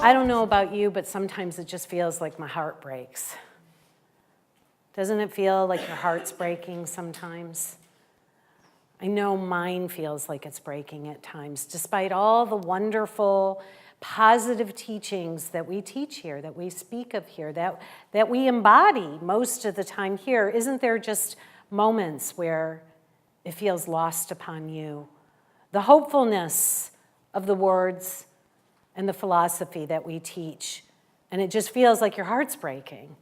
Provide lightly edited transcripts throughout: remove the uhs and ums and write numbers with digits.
I don't know about you, but sometimes it just feels like my heart breaks. Doesn't it feel like your heart's breaking sometimes? I know mine feels like it's breaking at times, despite all the wonderful, positive teachings that we teach here, that we speak of here, that we embody most of the time here. Isn't there just moments where it feels lost upon you? The hopefulness of the words and the philosophy that we teach, and it just feels like your heart's breaking.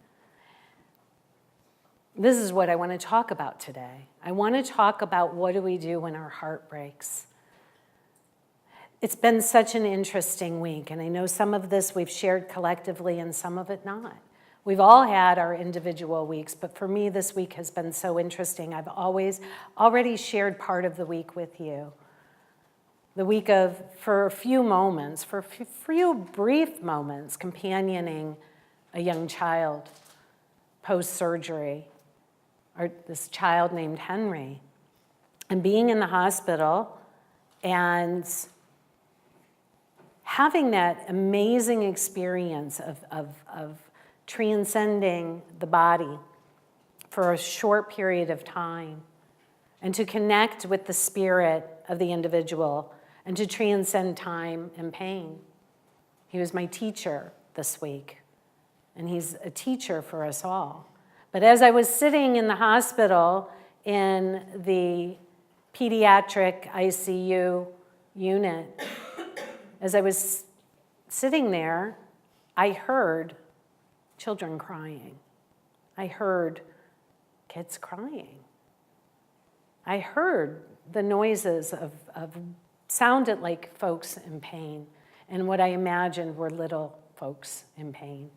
This is what I want to talk about today. I want to talk about what do we do when our heart breaks. It's been such an interesting week, and I know some of this we've shared collectively and some of it not. We've all had our individual weeks, but for me this week has been so interesting. I've already shared part of the week with you. The week of, for a few moments, for a few brief moments, companioning a young child post-surgery, or this child named Henry, and being in the hospital and having that amazing experience of transcending the body for a short period of time, and to connect with the spirit of the individual and to transcend time and pain. He was my teacher this week, and he's a teacher for us all. But as I was sitting in the hospital in the pediatric ICU unit, as I was sitting there, I heard children crying. I heard kids crying. I heard the noises of sounded like folks in pain, and what I imagined were little folks in pain.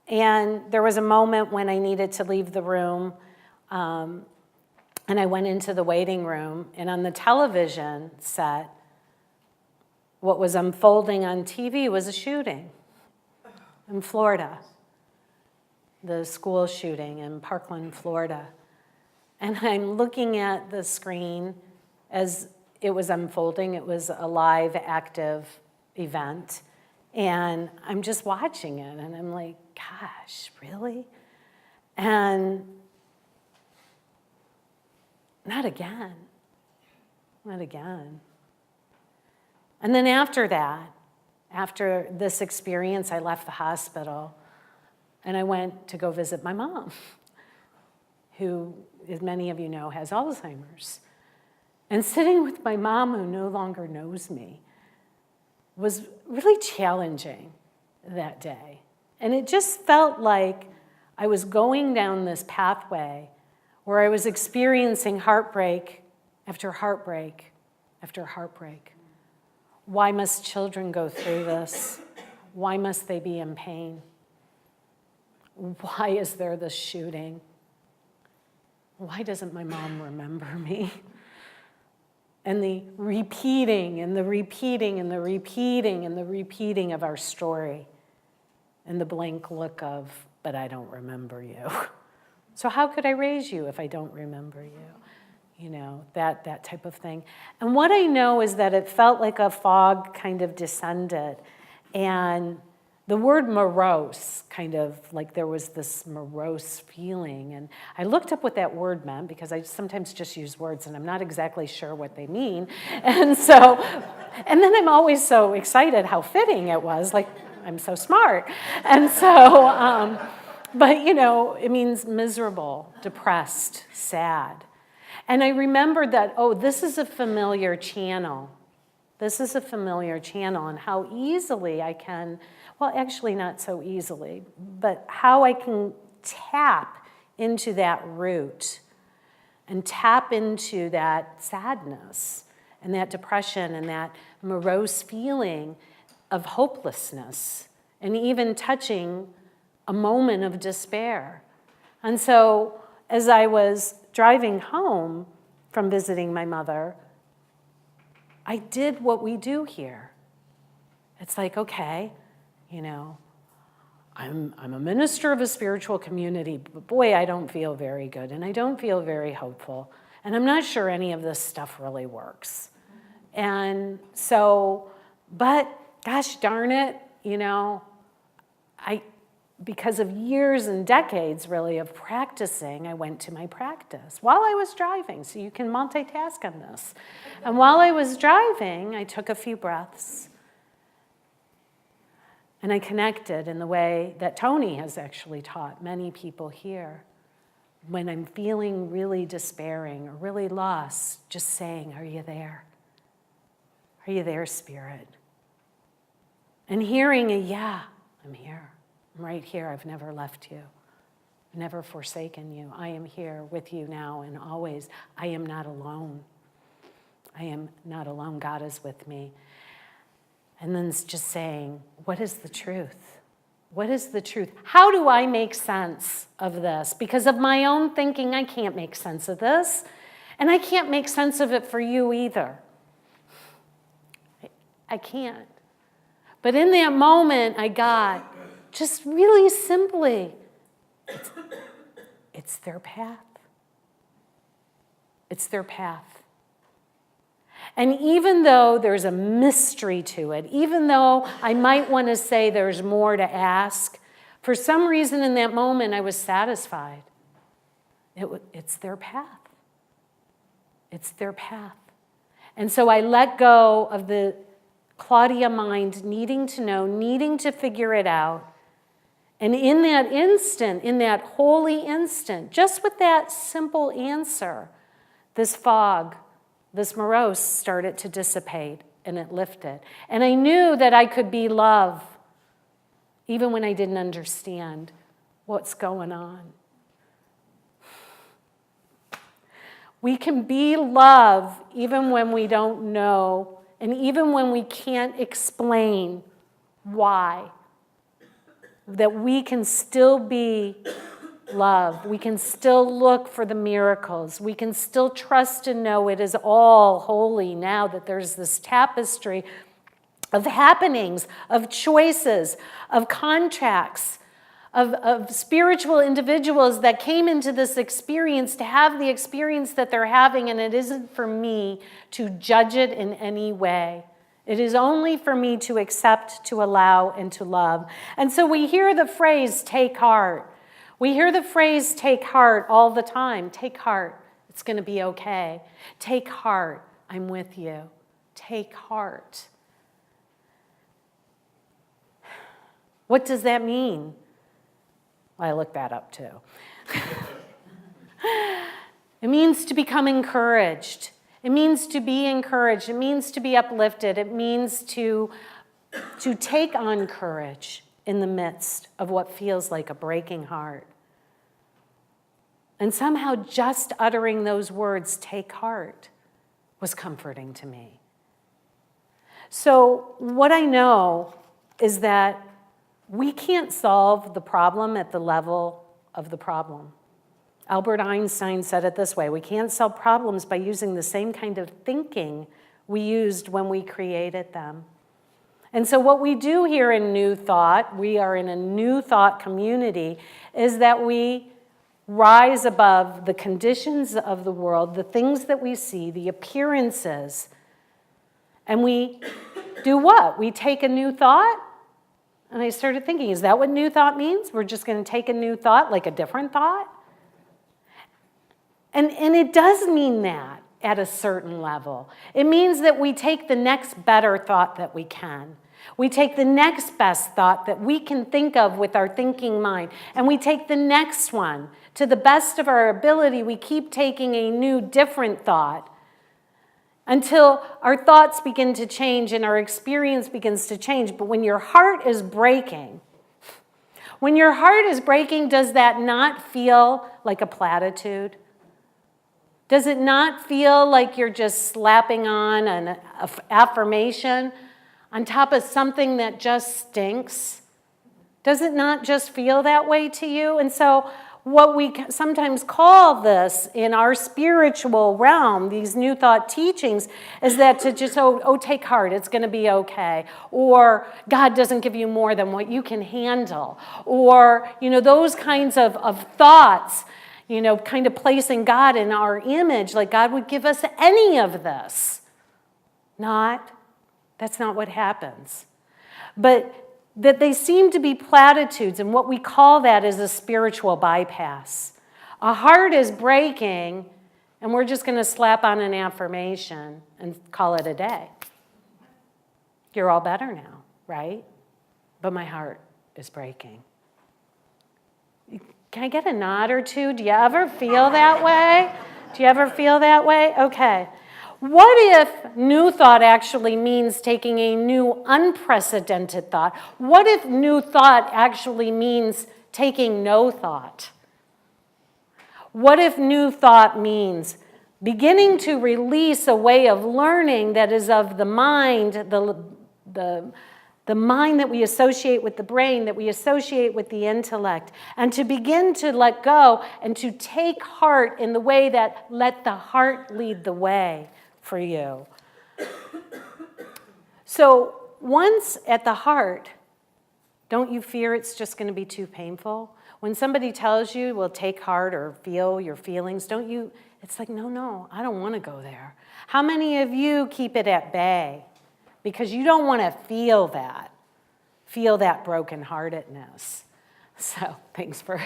And there was a moment when I needed to leave the room, and I went into the waiting room, and on the television set, what was unfolding on TV was a shooting in Florida, the school shooting in Parkland, Florida. And I'm looking at the screen as it was unfolding. It was a live, active event. And I'm just watching it, and I'm like, gosh, really? And not again. Not again. And then after that, after this experience, I left the hospital, and I went to go visit my mom, who, as many of you know, has Alzheimer's. And sitting with my mom, who no longer knows me, was really challenging that day. And it just felt like I was going down this pathway where I was experiencing heartbreak after heartbreak after heartbreak. Why must children go through this? Why must they be in pain? Why is there this shooting? Why doesn't my mom remember me? And the repeating and the repeating and the repeating and the repeating of our story, and the blank look of, but I don't remember you. So how could I raise you if I don't remember you? You know, that type of thing. And what I know is that it felt like a fog kind of descended, and the word morose, kind of like there was this morose feeling. And I looked up what that word meant, because I sometimes just use words and I'm not exactly sure what they mean. And then I'm always so excited how fitting it was, like I'm so smart. And so, but you know, it means miserable, depressed, sad. And I remembered that, oh, this is a familiar channel. This is a familiar channel, and how easily I can, well, actually not so easily, but how I can tap into that root and tap into that sadness and that depression and that morose feeling of hopelessness, and even touching a moment of despair. And so as I was driving home from visiting my mother, I did what we do here. It's like, okay, you know, I'm a minister of a spiritual community, but boy, I don't feel very good, and I don't feel very hopeful, and I'm not sure any of this stuff really works. And so, but gosh darn it, because of years and decades, really, of practicing, I went to my practice while I was driving, so you can multitask on this. And while I was driving, I took a few breaths, and I connected in the way that Tony has actually taught many people here. When I'm feeling really despairing or really lost, just saying, "Are you there? Are you there, Spirit?" And hearing a, "Yeah, I'm here. I'm right here. I've never left you. I've never forsaken you. I am here with you now and always. I am not alone. I am not alone. God is with me." And then it's just saying, what is the truth? What is the truth? How do I make sense of this? Because of my own thinking, I can't make sense of this. And I can't make sense of it for you either. I can't. But in that moment, I got just really simply, it's their path. It's their path. And even though there's a mystery to it, even though I might want to say there's more to ask, for some reason in that moment I was satisfied. It's their path. It's their path. And so I let go of the Claudia mind needing to know, needing to figure it out. And in that instant, in that holy instant, just with that simple answer, this fog, this morose started to dissipate and it lifted. And I knew that I could be love even when I didn't understand what's going on. We can be love even when we don't know and even when we can't explain why. That we can still be love. We can still look for the miracles. We can still trust and know it is all holy now that there's this tapestry of happenings, of choices, of contracts, of spiritual individuals that came into this experience to have the experience that they're having, and it isn't for me to judge it in any way. It is only for me to accept, to allow, and to love. And so we hear the phrase, take heart. We hear the phrase, take heart, all the time. Take heart, it's going to be okay. Take heart, I'm with you. Take heart. What does that mean? Well, I looked that up too. It means to become encouraged. It means to be encouraged. It means to be uplifted. It means to take on courage in the midst of what feels like a breaking heart. And somehow just uttering those words, take heart, was comforting to me. So what I know is that we can't solve the problem at the level of the problem. Albert Einstein said it this way: we can't solve problems by using the same kind of thinking we used when we created them. And so what we do here in New Thought, we are in a New Thought community, is that we rise above the conditions of the world, the things that we see, the appearances, and we do what? We take a new thought? And I started thinking, is that what new thought means? We're just going to take a new thought, like a different thought? And it does mean that at a certain level. It means that we take the next better thought that we can. We take the next best thought that we can think of with our thinking mind, and we take the next one. To the best of our ability, we keep taking a new, different thought until our thoughts begin to change and our experience begins to change. But when your heart is breaking, does that not feel like a platitude? Does it not feel like you're just slapping on an affirmation on top of something that just stinks? Does it not just feel that way to you? And so what we sometimes call this in our spiritual realm, these New Thought teachings, is that to just, take heart, it's going to be okay. Or God doesn't give you more than what you can handle. Or, those kinds of thoughts, kind of placing God in our image, like God would give us any of this. That's not what happens. But that they seem to be platitudes, and what we call that is a spiritual bypass. A heart is breaking, and we're just going to slap on an affirmation and call it a day. You're all better now, right? But my heart is breaking. Can I get a nod or two? Do you ever feel that way? Do you ever feel that way? Okay. What if new thought actually means taking a new unprecedented thought? What if new thought actually means taking no thought? What if new thought means beginning to release a way of learning that is of the mind, the mind that we associate with the brain, that we associate with the intellect, and to begin to let go and to take heart in the way that let the heart lead the way for you. So once at the heart, don't you fear it's just going to be too painful? When somebody tells you, well, take heart or feel your feelings, don't you, it's like, no, I don't want to go there. How many of you keep it at bay? Because you don't want to feel that brokenheartedness. So thanks for...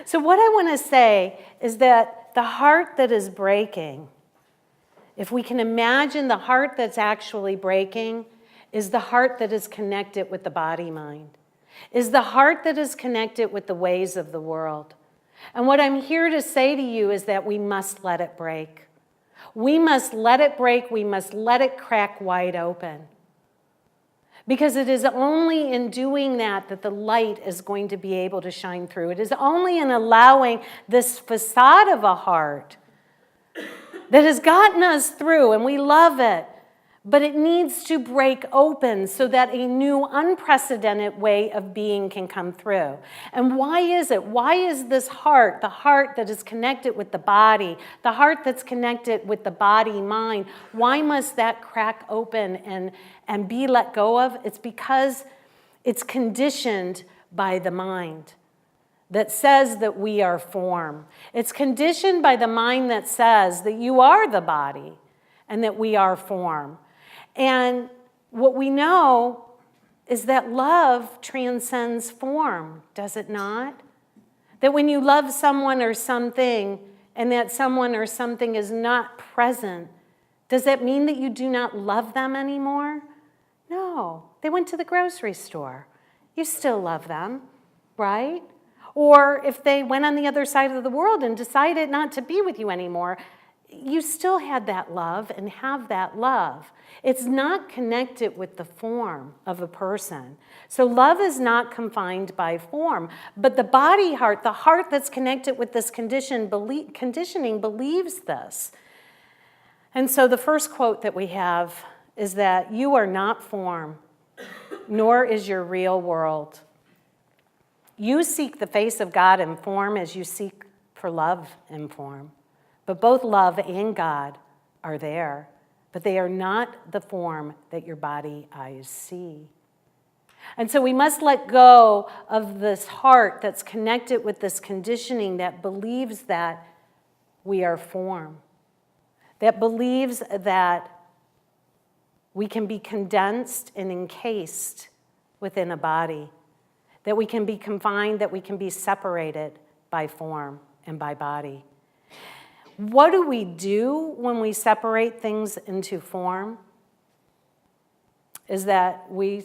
So what I want to say is that the heart that is breaking, if we can imagine the heart that's actually breaking, is the heart that is connected with the body-mind, is the heart that is connected with the ways of the world. And what I'm here to say to you is that we must let it break. We must let it break. We must let it crack wide open. Because it is only in doing that that the light is going to be able to shine through. It is only in allowing this facade of a heart that has gotten us through, and we love it, but it needs to break open so that a new, unprecedented way of being can come through. And why is it? Why is this heart, the heart that is connected with the body, the heart that's connected with the body-mind, why must that crack open and be let go of? It's because it's conditioned by the mind that says that we are form. It's conditioned by the mind that says that you are the body and that we are form. And what we know is that love transcends form, does it not? That when you love someone or something and that someone or something is not present, does that mean that you do not love them anymore? No. They went to the grocery store. You still love them, right? Or if they went on the other side of the world and decided not to be with you anymore, you still had that love and have that love. It's not connected with the form of a person. So love is not confined by form. But the body heart, the heart that's connected with this conditioning believes this. And so the first quote that we have is that you are not form, nor is your real world. You seek the face of God in form as you seek for love in form. But both love and God are there, but they are not the form that your body eyes see. And so we must let go of this heart that's connected with this conditioning that believes that we are form, that believes that we can be condensed and encased within a body, that we can be confined, that we can be separated by form and by body. What do we do when we separate things into form? Is that we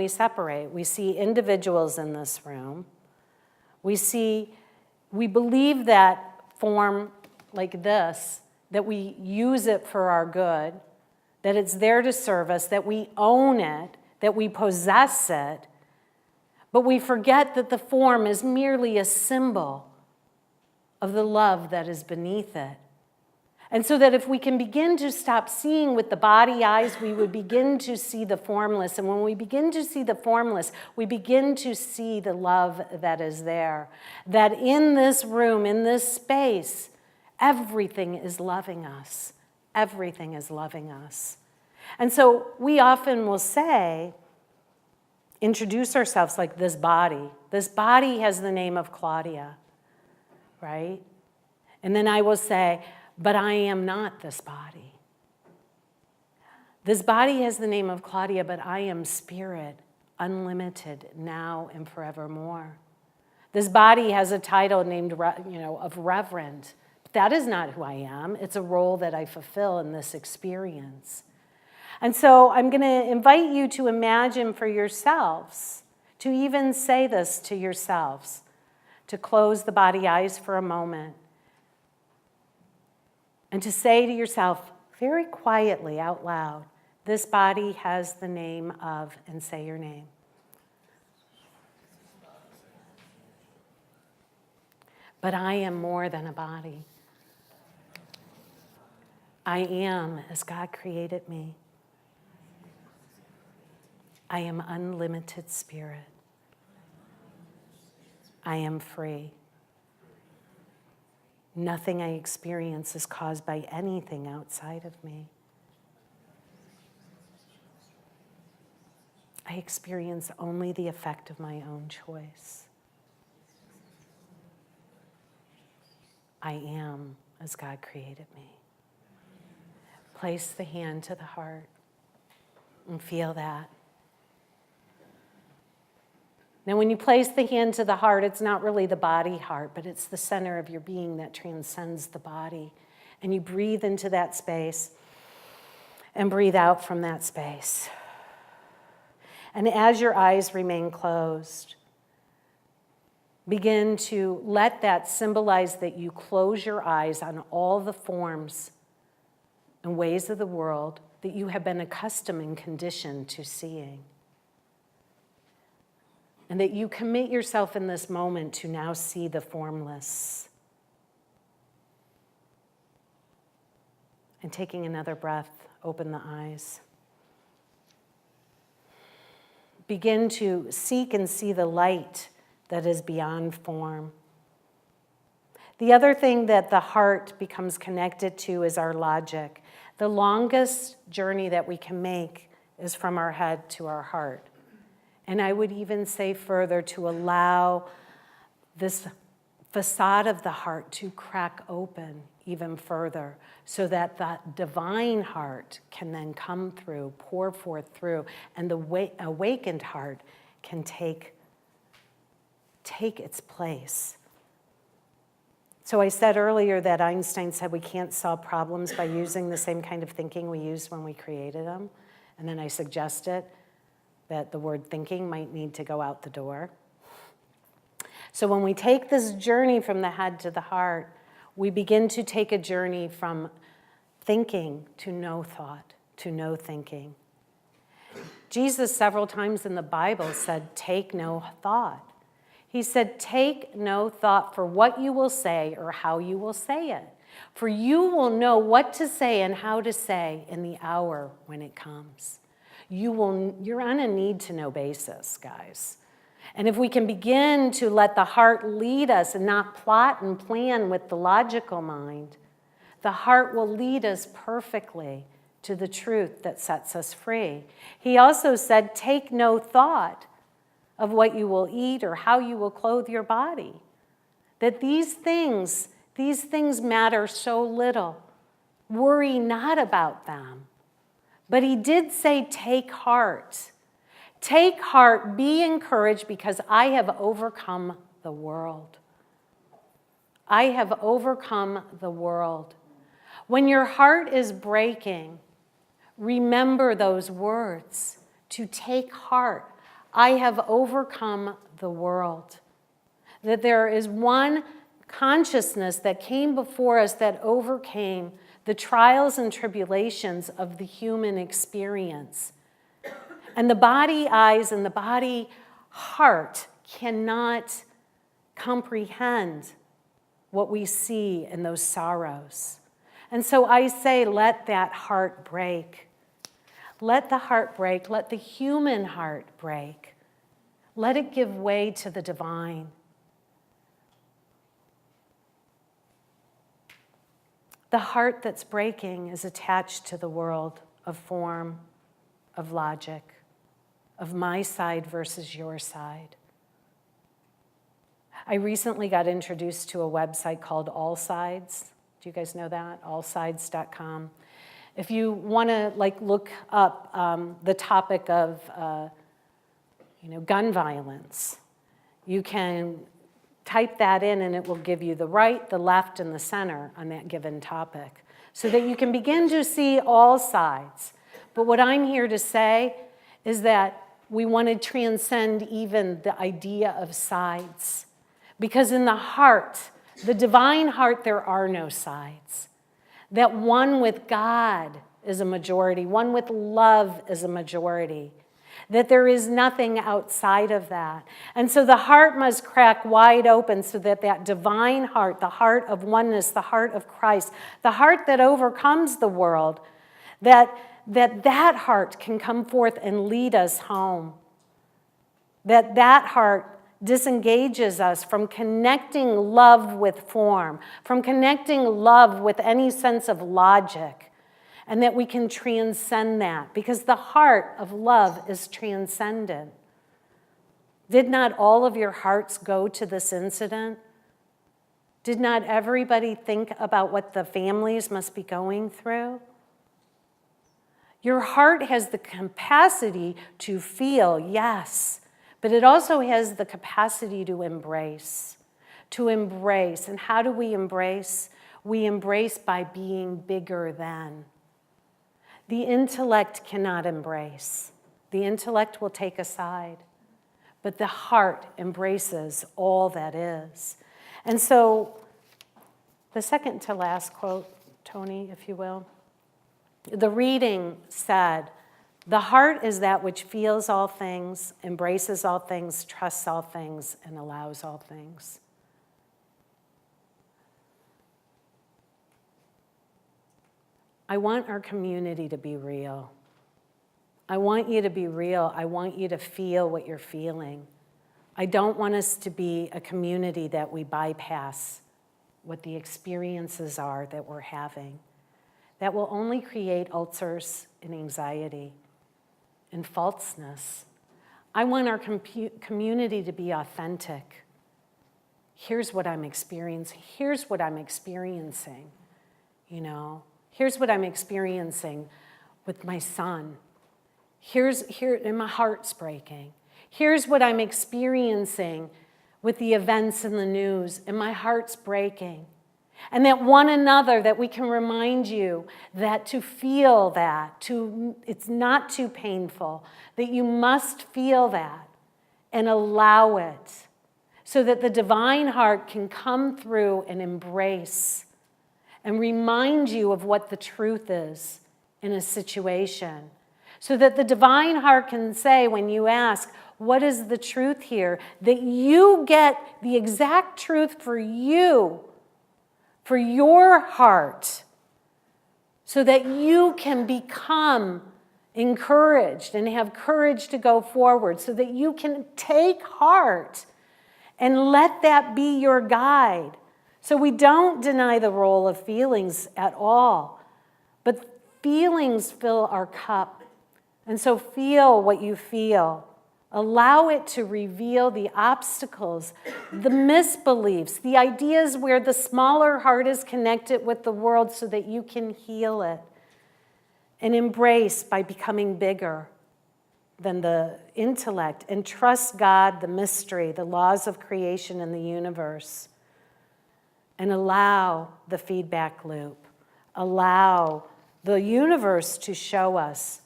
separate. We see individuals in this room. We believe that form like this, that we use it for our good, that it's there to serve us, that we own it, that we possess it, but we forget that the form is merely a symbol of the love that is beneath it. And so that if we can begin to stop seeing with the body eyes, we would begin to see the formless. And when we begin to see the formless, we begin to see the love that is there. That in this room, in this space, everything is loving us. Everything is loving us. And so we often will say, introduce ourselves like this body. This body has the name of Claudia, right? And then I will say, but I am not this body. This body has the name of Claudia, but I am spirit, unlimited, now and forevermore. This body has a title named, of reverend. But that is not who I am. It's a role that I fulfill in this experience. And so I'm going to invite you to imagine for yourselves, to even say this to yourselves, to close the body eyes for a moment, and to say to yourself very quietly out loud, this body has the name of, and say your name. But I am more than a body. I am as God created me. I am unlimited spirit. I am free. Nothing I experience is caused by anything outside of me. I experience only the effect of my own choice. I am as God created me. Place the hand to the heart and feel that. Now, when you place the hand to the heart, it's not really the body heart, but it's the center of your being that transcends the body. And you breathe into that space and breathe out from that space. And as your eyes remain closed, begin to let that symbolize that you close your eyes on all the forms and ways of the world that you have been accustomed and conditioned to seeing. And that you commit yourself in this moment to now see the formless. And taking another breath, open the eyes. Begin to seek and see the light that is beyond form. The other thing that the heart becomes connected to is our logic. The longest journey that we can make is from our head to our heart. And I would even say further, to allow this facade of the heart to crack open even further, so that that divine heart can then come through, pour forth through, and the awakened heart can take its place. So I said earlier that Einstein said we can't solve problems by using the same kind of thinking we used when we created them. And then I suggested that the word thinking might need to go out the door. So when we take this journey from the head to the heart, we begin to take a journey from thinking to no thought, to no thinking. Jesus several times in the Bible said, take no thought. He said, take no thought for what you will say or how you will say it. For you will know what to say and how to say in the hour when it comes. You're on a need-to-know basis, guys. And if we can begin to let the heart lead us and not plot and plan with the logical mind, the heart will lead us perfectly to the truth that sets us free. He also said, take no thought of what you will eat or how you will clothe your body. That these things matter so little. Worry not about them. But he did say, take heart. Take heart, be encouraged, because I have overcome the world. I have overcome the world. When your heart is breaking, remember those words, to take heart. I have overcome the world. That there is one consciousness that came before us that overcame the trials and tribulations of the human experience. And the body eyes and the body heart cannot comprehend what we see in those sorrows. And so I say, let that heart break. Let the heart break. Let the human heart break. Let it give way to the divine. The heart that's breaking is attached to the world of form, of logic, of my side versus your side. I recently got introduced to a website called All Sides. Do you guys know that? Allsides.com. If you want to look up the topic of gun violence, you can type that in and it will give you the right, the left, and the center on that given topic so that you can begin to see all sides. But what I'm here to say is that we want to transcend even the idea of sides. Because in the heart, the divine heart, there are no sides. That one with God is a majority, one with love is a majority. That there is nothing outside of that. And so the heart must crack wide open so that that divine heart, the heart of oneness, the heart of Christ, the heart that overcomes the world, that heart can come forth and lead us home. That heart disengages us from connecting love with form, from connecting love with any sense of logic, and that we can transcend that because the heart of love is transcendent. Did not all of your hearts go to this incident? Did not everybody think about what the families must be going through? Your heart has the capacity to feel, yes, but it also has the capacity to embrace. To embrace. And how do we embrace? We embrace by being bigger than. The intellect cannot embrace. The intellect will take a side. But the heart embraces all that is. And so, the second to last quote, Tony, if you will. The reading said, "The heart is that which feels all things, embraces all things, trusts all things, and allows all things." I want our community to be real. I want you to be real. I want you to feel what you're feeling. I don't want us to be a community that we bypass what the experiences are that we're having. That will only create ulcers and anxiety and falseness. I want our community to be authentic. Here's what I'm experiencing. Here's what I'm experiencing. Here's what I'm experiencing with my son. And my heart's breaking. Here's what I'm experiencing with the events in the news, and my heart's breaking. And that one another, that we can remind you that to feel that, it's not too painful, that you must feel that and allow it so that the divine heart can come through and embrace and remind you of what the truth is in a situation. So that the divine heart can say, when you ask, what is the truth here? That you get the exact truth for you, for your heart, so that you can become encouraged and have courage to go forward, so that you can take heart and let that be your guide. So we don't deny the role of feelings at all, but feelings fill our cup. And so feel what you feel. Allow it to reveal the obstacles, the misbeliefs, the ideas where the smaller heart is connected with the world so that you can heal it and embrace by becoming bigger than the intellect and trust God, the mystery, the laws of creation and the universe, and allow the feedback loop. Allow the universe to show us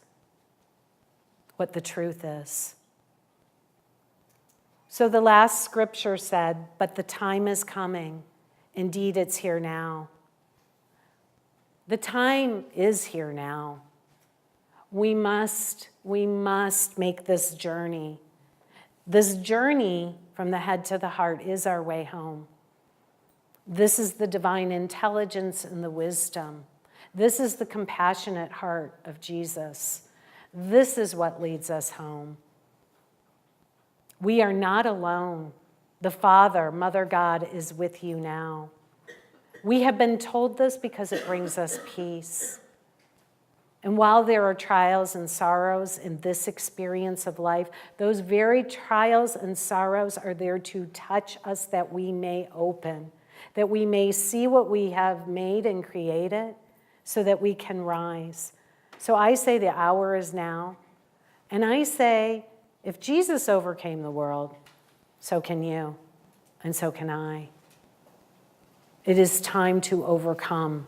what the truth is. So the last scripture said, "But the time is coming. Indeed, it's here now." The time is here now. We must make this journey. This journey from the head to the heart is our way home. This is the divine intelligence and the wisdom. This is the compassionate heart of Jesus. This is what leads us home. We are not alone. The Father, Mother God, is with you now. We have been told this because it brings us peace. And while there are trials and sorrows in this experience of life, those very trials and sorrows are there to touch us that we may open, that we may see what we have made and created, so that we can rise. So I say the hour is now. And I say, if Jesus overcame the world, so can you, and so can I. It is time to overcome.